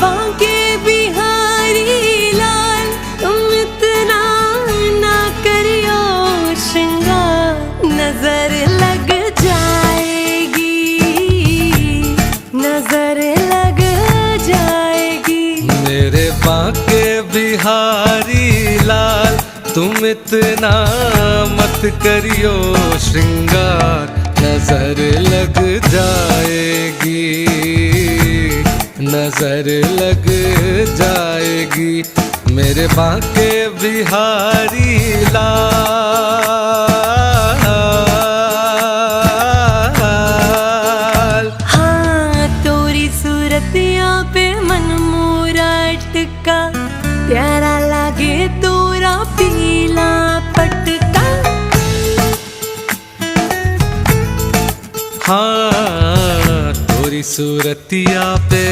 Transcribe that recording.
बांके बिहारी लाल तुम इतना ना करियो श्रृंगार, नजर लग जाएगी, नजर लग जाएगी। मेरे बांके बिहारी लाल तुम इतना मत करियो श्रृंगार, नजर लग जाएगी, नजर लग जाएगी। मेरे बांके बिहारी लाल। हाँ तोरी सूरतिया पे मन मोरा अटका, प्यारा लागे तोरा पीला पटका। हाँ तोरी सूरतिया पे